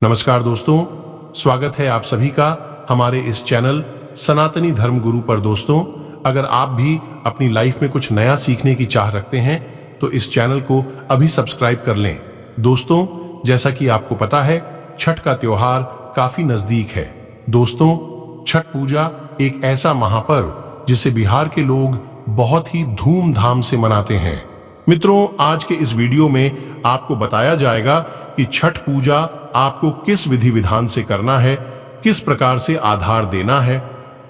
नमस्कार दोस्तों, स्वागत है आप सभी का हमारे इस चैनल सनातनी धर्म गुरु पर। दोस्तों, अगर आप भी अपनी लाइफ में कुछ नया सीखने की चाह रखते हैं तो इस चैनल को अभी सब्सक्राइब कर लें। दोस्तों, जैसा कि आपको पता है, छठ का त्योहार काफी नजदीक है। दोस्तों, छठ पूजा एक ऐसा महापर्व जिसे बिहार के लोग बहुत ही धूमधाम से मनाते हैं। मित्रों, आज के इस वीडियो में आपको बताया जाएगा कि छठ पूजा आपको किस विधि विधान से करना है, किस प्रकार से आधार देना है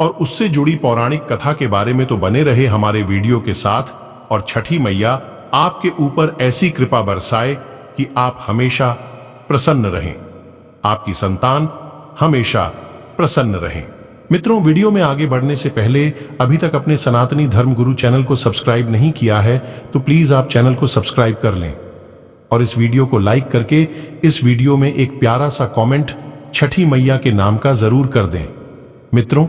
और उससे जुड़ी पौराणिक कथा के बारे में। तो बने रहे हमारे वीडियो के साथ और छठी मैया आपके ऊपर ऐसी कृपा बरसाए कि आप हमेशा प्रसन्न रहें, आपकी संतान हमेशा प्रसन्न रहें। मित्रों, वीडियो में आगे बढ़ने से पहले अभी तक अपने सनातनी धर्म गुरु चैनल को सब्सक्राइब नहीं किया है तो प्लीज आप चैनल को सब्सक्राइब कर लें और इस वीडियो को लाइक करके इस वीडियो में एक प्यारा सा कमेंट छठी मैया के नाम का जरूर कर दें। मित्रों,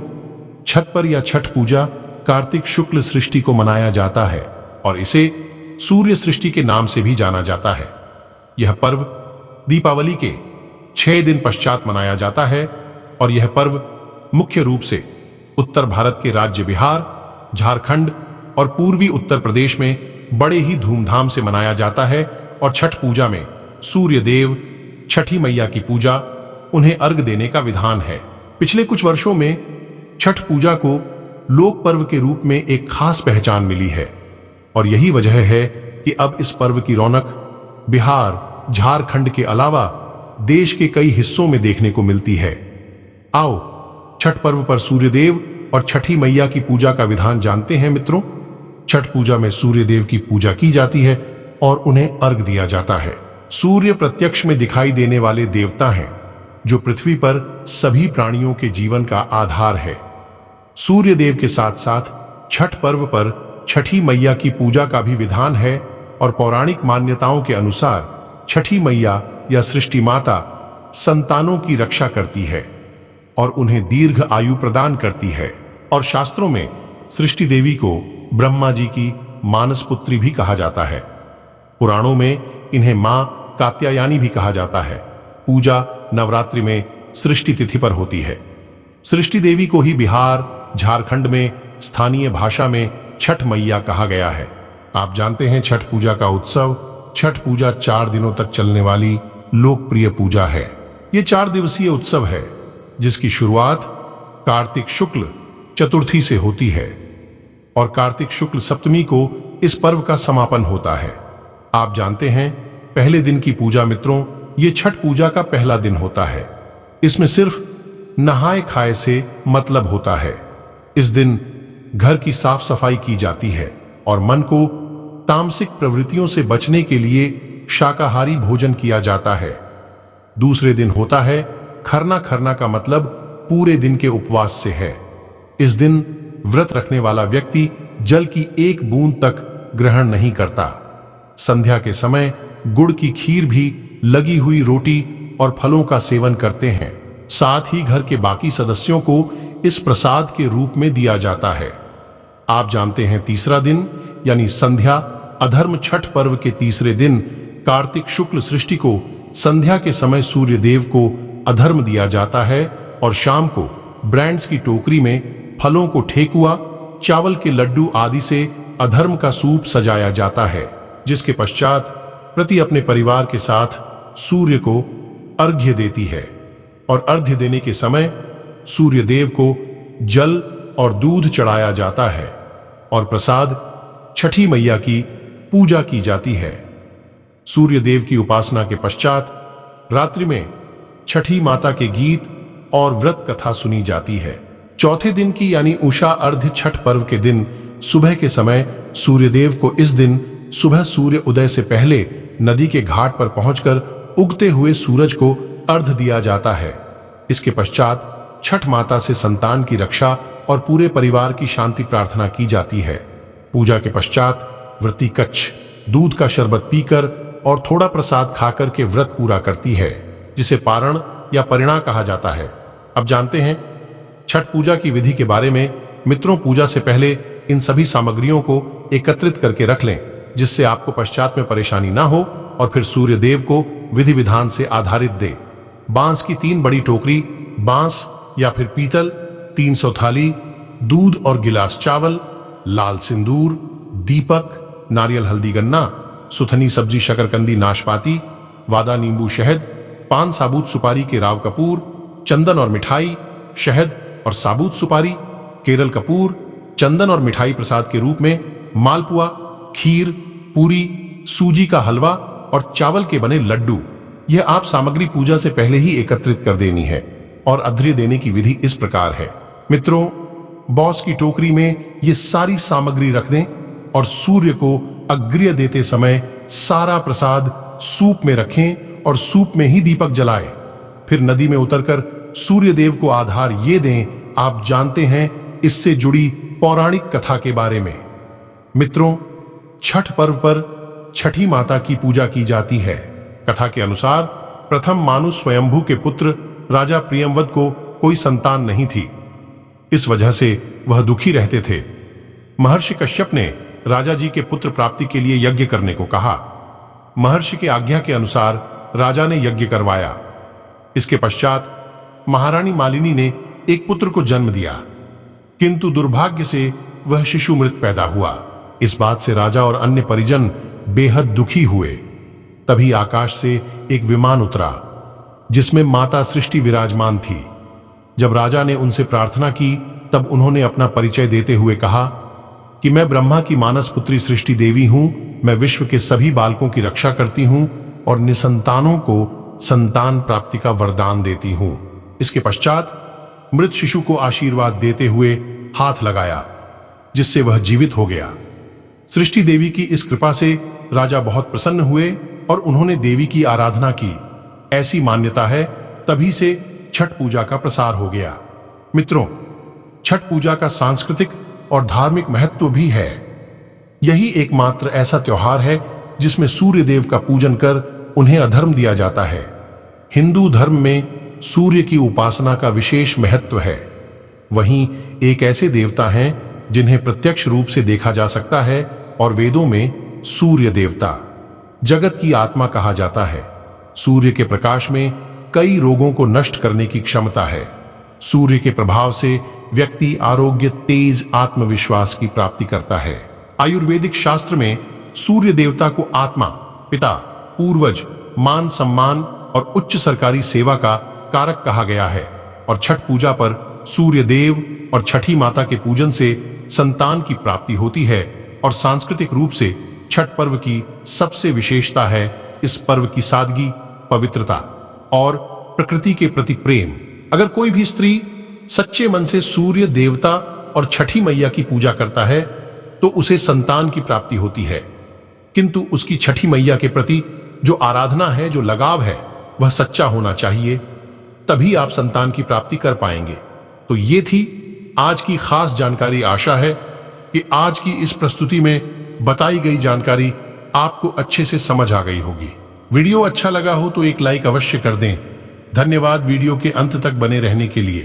छठ पर या छठ पूजा कार्तिक शुक्ल सृष्टि को मनाया जाता है और इसे सूर्य सृष्टि के नाम से भी जाना जाता है। यह पर्व दीपावली के 6 दिन पश्चात मनाया जाता है और यह पर्व मुख्य रूप से उत्तर भारत के राज्य बिहार, झारखंड और पूर्वी उत्तर प्रदेश में बड़े ही धूमधाम से मनाया जाता है। और छठ पूजा में सूर्य देव, छठी मैया की पूजा, उन्हें अर्घ देने का विधान है। पिछले कुछ वर्षों में छठ पूजा को लोक पर्व के रूप में एक खास पहचान मिली है और यही वजह है कि अब इस पर्व की रौनक बिहार, झारखंड के अलावा देश के कई हिस्सों में देखने को मिलती है। आओ छठ पर्व पर सूर्यदेव और छठी मैया की पूजा का विधान जानते हैं। मित्रों, छठ पूजा में सूर्यदेव की पूजा की जाती है और उन्हें अर्घ दिया जाता है। सूर्य प्रत्यक्ष में दिखाई देने वाले देवता हैं जो पृथ्वी पर सभी प्राणियों के जीवन का आधार है। सूर्य देव के साथ साथ छठ पर्व पर छठी मैया की पूजा का भी विधान है और पौराणिक मान्यताओं के अनुसार छठी मैया या सृष्टि माता संतानों की रक्षा करती है और उन्हें दीर्घ आयु प्रदान करती है। और शास्त्रों में सृष्टि देवी को ब्रह्मा जी की मानस पुत्री भी कहा जाता है। पुराणों में इन्हें मां कात्यायनी भी कहा जाता है। पूजा नवरात्रि में सृष्टि तिथि पर होती है। सृष्टि देवी को ही बिहार, झारखंड में स्थानीय भाषा में छठ मैया कहा गया है। आप जानते हैं, छठ पूजा का उत्सव, छठ पूजा 4 दिनों तक चलने वाली लोकप्रिय पूजा है। ये 4 दिवसीय उत्सव है जिसकी शुरुआत कार्तिक शुक्ल चतुर्थी से होती है और कार्तिक शुक्ल सप्तमी को इस पर्व का समापन होता है। आप जानते हैं, पहले दिन की पूजा मित्रों, ये छठ पूजा का पहला दिन होता है। इसमें सिर्फ नहाए खाए से मतलब होता है। इस दिन घर की साफ सफाई की जाती है और मन को तामसिक प्रवृत्तियों से बचने के लिए शाकाहारी भोजन किया जाता है। दूसरे दिन होता है खरना। खरना का मतलब पूरे दिन के उपवास से है। इस दिन व्रत रखने वाला व्यक्ति जल की एक बूंद तक ग्रहण नहीं करता। संध्या के समय गुड़ की खीर भी, लगी हुई रोटी और फलों का सेवन करते हैं। साथ ही घर के बाकी सदस्यों को इस प्रसाद के रूप में दिया जाता है। आप जानते हैं, तीसरा दिन यानी संध्या अधर्म छठ पर्व के तीसरे दिन कार्तिक शुक्ल सृष्टि को संध्या के समय सूर्य देव को अधर्म दिया जाता है और शाम को ब्रांड्स की टोकरी में फलों को ठेकुआ, चावल के लड्डू आदि से अधर्म का सूप सजाया जाता है, जिसके पश्चात प्रति अपने परिवार के साथ सूर्य को अर्घ्य देती है। और अर्घ्य देने के समय सूर्य देव को जल और दूध चढ़ाया जाता है और प्रसाद छठी मैया की पूजा की जाती है। सूर्य देव की उपासना के पश्चात रात्रि में छठी माता के गीत और व्रत कथा सुनी जाती है। चौथे दिन की यानी उषा अर्घ्य छठ पर्व के दिन सुबह के समय सूर्यदेव को इस दिन सुबह सूर्य उदय से पहले नदी के घाट पर पहुंचकर उगते हुए सूरज को अर्घ्य दिया जाता है। इसके पश्चात छठ माता से संतान की रक्षा और पूरे परिवार की शांति प्रार्थना की जाती है। पूजा के पश्चात व्रती कच्छ दूध का शरबत पीकर और थोड़ा प्रसाद खाकर के व्रत पूरा करती है, जिसे पारण या परिणा कहा जाता है। अब जानते हैं छठ पूजा की विधि के बारे में। मित्रों, पूजा से पहले इन सभी सामग्रियों को एकत्रित करके रख लें जिससे आपको पश्चात में परेशानी ना हो और फिर सूर्य देव को विधि विधान से आधारित दे। बांस की 3 बड़ी टोकरी, बांस या फिर पीतल, 300 थाली, दूध और गिलास चावल, लाल सिंदूर, दीपक, नारियल हल्दी गन्ना, सुथनी सब्जी शकरकंदी नाशपाती, वादा नींबू शहद, पान साबुत सुपारी के राव कपूर, चंदन और मिठाई, शहद और साबुत सुपारी, केरल कपूर, चंदन और मिठाई प्रसाद के रूप में, मालपुआ, खीर, पूरी, सूजी का हलवा और चावल के बने लड्डू। यह आप सामग्री पूजा से पहले ही एकत्रित कर देनी है और अर्घ्य देने की विधि इस प्रकार है। मित्रों, बॉस की टोकरी में ये सारी सामग्री रख दें और सूर्य को अर्घ्य देते समय सारा प्रसाद सूप में रखें और सूप में ही दीपक जलाएं। फिर नदी में उतरकर सूर्य देव को आधार ये दें। आप जानते हैं इससे जुड़ी पौराणिक कथा के बारे में। मित्रों, छठ पर्व पर छठी माता की पूजा की जाती है। कथा के अनुसार प्रथम मानु स्वयंभू के पुत्र राजा प्रियंवद को कोई संतान नहीं थी। इस वजह से वह दुखी रहते थे। महर्षि कश्यप ने राजा जी के पुत्र प्राप्ति के लिए यज्ञ करने को कहा। महर्षि की आज्ञा के अनुसार राजा ने यज्ञ करवाया। इसके पश्चात महारानी मालिनी ने एक पुत्र को जन्म दिया, किंतु दुर्भाग्य से वह शिशु मृत पैदा हुआ। इस बात से राजा और अन्य परिजन बेहद दुखी हुए। तभी आकाश से एक विमान उतरा जिसमें माता सृष्टि विराजमान थी। जब राजा ने उनसे प्रार्थना की तब उन्होंने अपना परिचय देते हुए कहा कि मैं ब्रह्मा की मानस पुत्री सृष्टि देवी हूं। मैं विश्व के सभी बालकों की रक्षा करती हूं और निसंतानों को संतान प्राप्ति का वरदान देती हूं। इसके पश्चात मृत शिशु को आशीर्वाद देते हुए हाथ लगाया, जिससे वह जीवित हो गया। सृष्टि देवी की इस कृपा से राजा बहुत प्रसन्न हुए और उन्होंने देवी की आराधना की। ऐसी मान्यता है, तभी से छठ पूजा का प्रसार हो गया। मित्रों, छठ पूजा का सांस्कृतिक और धार्मिक महत्व भी है। यही एकमात्र ऐसा त्योहार है जिसमें सूर्य देव का पूजन कर उन्हें अधर्म दिया जाता है। हिंदू धर्म में सूर्य की उपासना का विशेष महत्व है। वहीं एक ऐसे देवता हैं जिन्हें प्रत्यक्ष रूप से देखा जा सकता है और वेदों में सूर्य देवता जगत की आत्मा कहा जाता है। सूर्य के प्रकाश में कई रोगों को नष्ट करने की क्षमता है। सूर्य के प्रभाव से व्यक्ति आरोग्य, तेज आत्मविश्वास की प्राप्ति करता है। आयुर्वेदिक शास्त्र में सूर्य देवता को आत्मा, पिता, पूर्वज, मान सम्मान और उच्च सरकारी सेवा का कारक कहा गया है। और छठ पूजा पर सूर्य देव और छठी माता के पूजन से संतान की प्राप्ति होती है। और सांस्कृतिक रूप से छठ पर्व की सबसे विशेषता है इस पर्व की सादगी, पवित्रता और प्रकृति के प्रति प्रेम। अगर कोई भी स्त्री सच्चे मन से सूर्य देवता और छठी मैया की पूजा करता है तो उसे संतान की प्राप्ति होती है। किंतु उसकी छठी मैया के प्रति जो आराधना है, जो लगाव है, वह सच्चा होना चाहिए, तभी आप संतान की प्राप्ति कर पाएंगे। तो ये थी आज की खास जानकारी। आशा है कि आज की इस प्रस्तुति में बताई गई जानकारी आपको अच्छे से समझ आ गई होगी। वीडियो अच्छा लगा हो तो एक लाइक अवश्य कर दें। धन्यवाद वीडियो के अंत तक बने रहने के लिए।